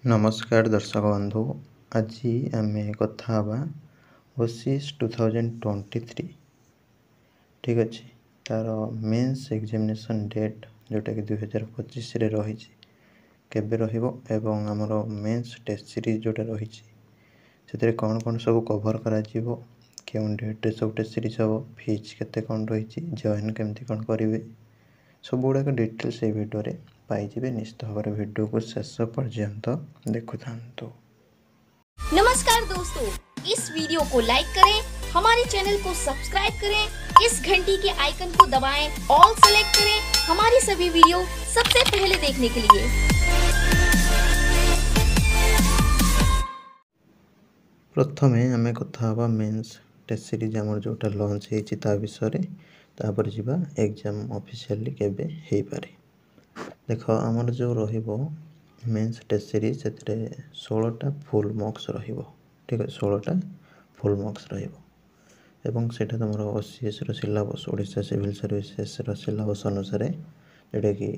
नमस्कार दर्शक बंधु। आज आम कथा ओसीएस 2023 ठीक अच्छे तार मेंस एग्जामिनेशन डेट जोटा कि 2025 रही केबे रहिबो आमर मेंस टेस्ट सीरीज जोटा रही से कौन कौन सब कवर करा क्यों डेट सब टेस्ट सीरीज हम फीस केते कौन रही जॉइन केमती कौन करेंगे सब गुड़ाक डिटेल्स ये वीडियो रे पाइबे। निश्चित भाव वीडियो को शेष पर्यंत देखु था। नमस्कार दोस्तों, इस वीडियो को लाइक करें, हमारे चैनल को सब्सक्राइब करें, इस घंटी के आइकन को दबाएं, ऑल सेलेक्ट करें हमारी सभी वीडियो सबसे पहले देखने के लिए। प्रथमे आम कथा मेंस टेस्ट सीरीज आमर जोटा लॉन्च होता विषय तापर जीवा एग्जाम ऑफिशियली केबे हे पारे। देख आमर जो रहिबो मेंस टेस्ट सीरीज से 16टा फुल मार्क्स रहिबो। ठीक है, 16टा फुल मार्क्स रहिबो एवं सेटा तुम ओसीएस रो सिलेबस ओडिशा सिविल सर्विसेस रो सिलेबस अनुसार जोटा कि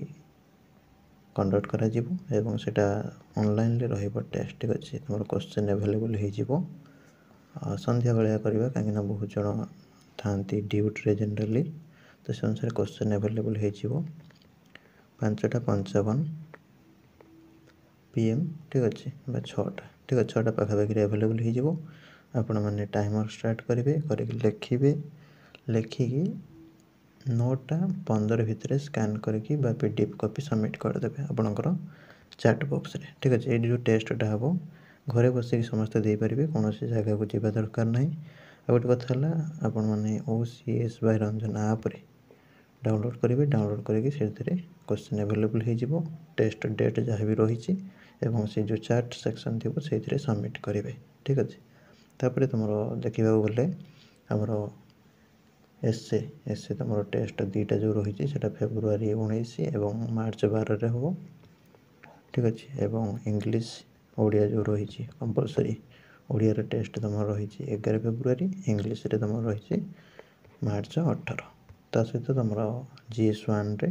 कंडक्ट करा जिवो एवं सेटा ऑनलाइन ले रहिबो टेस्ट। ठीक अच्छे, तुम क्वेश्चन अवेलेबल हो जिवो संध्या बेला करवा कहीं बहुत जन था ड्यूटी जनरली तो से अनुसार क्वेश्चन अवेलेबल हो 5:55 PM। ठीक अच्छे 6टा। ठीक है, 6टा पाखापाखि अवेलेबल हो आपण मैंने टाइमर स्टार्ट करेंगे लिखे लिखिकी 9:15 भितर स्कैन करके पीडीएफ कॉपी सबमिट करदे आपणकर चैट बॉक्स रे। ठीक अच्छे, ये जो टेस्टा हम घरे बसिक समस्त देपारे कौन जगह को जावा दरकार ना। गोटे कथा आपण मैंने OCS बाय रंजन आप डाउनलोड करेंगे, डाउनलोड करके क्वेश्चन अवेलेबल हो टेस्ट डेट जहाँ भी रही से जो चैट सेक्शन थी से सबमिट करेंगे। ठीक अच्छे, तापर तुम देखा गले आमर एसए एसए तुम टेस्ट 2टा जो रही है फेब्रुआरी 19 और मार्च 12 हम। ठीक अच्छे, एवं इंग्लिश ओडिया जो रही कंपलसरी ओडिया टेस्ट तुम रही 11 फेब्रुआरी, इंग्लिश रे तुम रही मार्च 18। ता सहित तुम GS1 रे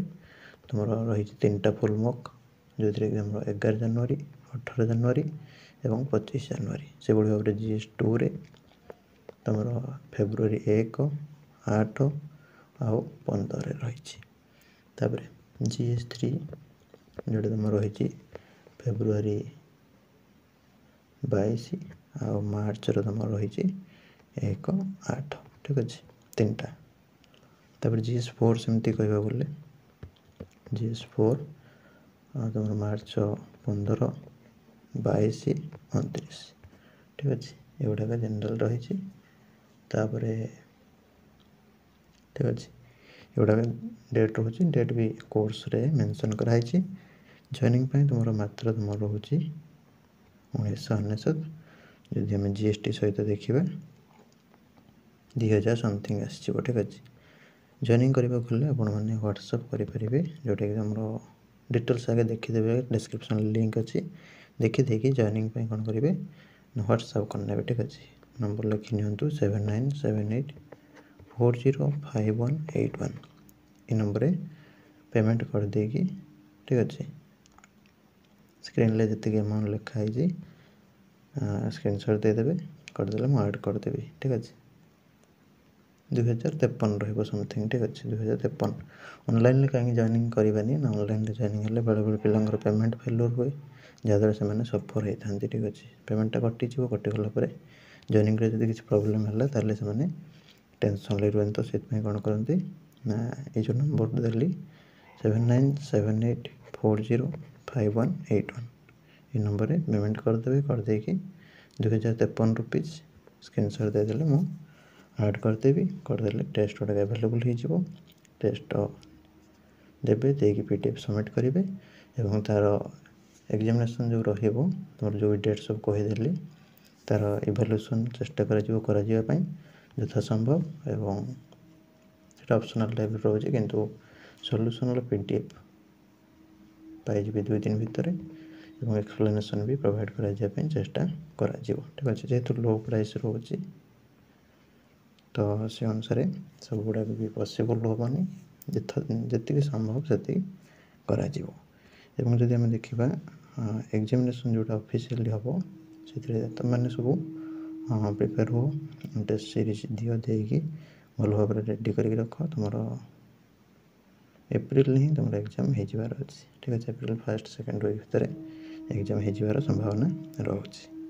तुम रही 3टा फुल मार्क जो तुम 11 जनवरी, 18 जनवरी एवं 25 जनवरी। से भाव में GS2 रे तुम फेब्रुआरी 1, 8 आउ 15 रही। तापर GS3 जोटा तुम रही फेब्रुआरी 22 आउ मार्च तुम रही 1, 8। ठीक अच्छे, 3टा। तापर GS4 सेमती कह बोले GS4 तुम मार्च 15, 22, 29। ठीक अच्छे, ये गुड़ाक जनरल रही। तापर ठीक अच्छे, ये गुड़ाक डेट रोचे डेट भी कोर्स रे मेंशन कराई। जॉइनिंग तुम मात्र तुम रोचे 1999। जदि आम GST सहित देखा 2000 समथिंग आस। ठीक अच्छे, जॉइनिंग करने गले आपण मैंने व्हाट्सअप करेंगे जोटा कि आम डिटेल्स आगे देखीदे डिस्क्रिप्शन लिंक अच्छी देखी जॉइनिंग कौन करेंगे व्हाट्सअप करने। ठीक अच्छे, नंबर लिखि नियंतु 7978405181 ये नंबर पेमेंट कर देगी। ठीक अच्छे, स्क्रीन ले जी अमाउंट लिखाई स्क्रीनशॉट देदेवे करदे मुझे ऐड करदेवी। ठीक अच्छे, 2053 रही समथिंग। ठीक अच्छे, 2053 ऑनलाइन कहीं जॉइनिंग करवानी ना। ऑनलाइन जॉइनिंग हेल्ले बेले बेले पिलांकर पेमेंट फेल्योर हुए जहाँद्वारा से सफर होता है। ठीक अच्छे, पेमेंटा कटिज कटिगला जॉइनिंग जब किसी प्रोब्लेम है ताले से टेंशन ले रुहन। तो से कौन करती ना ये जो नंबर देली 7978405181 ये नंबर पेमेंट करदेवे करदे 2053 रुपीज स्क्रीनशॉट देदेले मु ऐड करदेवी करदे टेस्ट गुड़ा अवेलेबल हो टेस्ट देवे देकी पीडीएफ सबमिट करेंगे और तार एग्जामिनेशन जो तुम जो डेट सब कहीदेली तार इवैल्यूएशन चेष्टा कर यथा संभव एवं ऑप्शनल टाइप रोचे किंतु सॉल्यूशन पीडीएफ पाई 2 दिन भितर और एक्सप्लेनेशन भी प्रोवाइड कराई चेष्टा करा। ठीक अच्छे, जेहेतु लो प्राइस रोचे तो से अनुसार सब गुड़ाक भी पॉसिबल हेनी जी संभव से करा। जदि आम देखा एग्जामिनेशन जोटा ऑफिशियली हम से तुमने सब प्रिपेयर हो टेस्ट सीरीज दियो देकी भल भाव रेडी करके रख तुम एप्रिल ही तुम एग्जाम हो जाबार अच्छे ठीक अच्छे एप्रिल 1st 2nd वीक भितर एग्जाम हो जाबार संभावना रोचे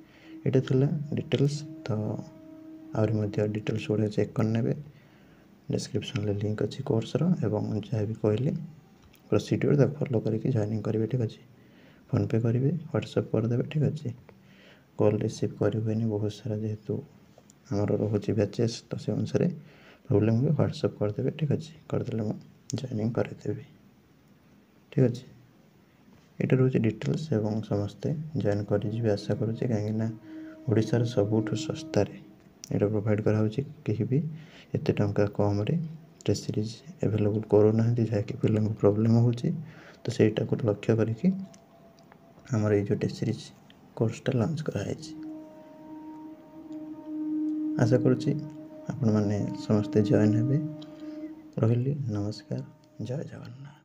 ये थिला डिटेल्स तो आहरी डिटेल्स गुड़ा चेक करने डिस्क्रिप्शन लिंक अच्छी कोर्स एवं जहाँ भी कहली प्रोसीड्यूर फॉलो करके जॉइनिंग करेंगे ठीक अच्छे फोन पे करेंगे व्हाट्सएप करदे ठीक अच्छे कॉल रिसीव करें बहुत सारा जेहेतु आमर रोचे बैचेस तो से अनुसार प्रोब्लेम हुए व्हाट्सएप करदे ठीक अच्छे करदे जॉइनिंग करदेवी ठीक अच्छे ये रोचे डिटेल्स एवं समस्ते जॉइन कर आशा करुँचे कहीं ओडिशार सबुठु सस्तार ये प्रोवाइड कराऊँ कहीं भी एत टंका कम टेस्ट सीरीज एवेलेबल करूना जहाँकि पिला प्रोब्लेम हो तो सहीटा को लक्ष्य करके आमर ये टेस्ट सीरीज कोर्सटा लॉन्च कराई आशा करुँची आपण मैंने समस्ते जॉइन हे रही नमस्कार जय जगन्नाथ।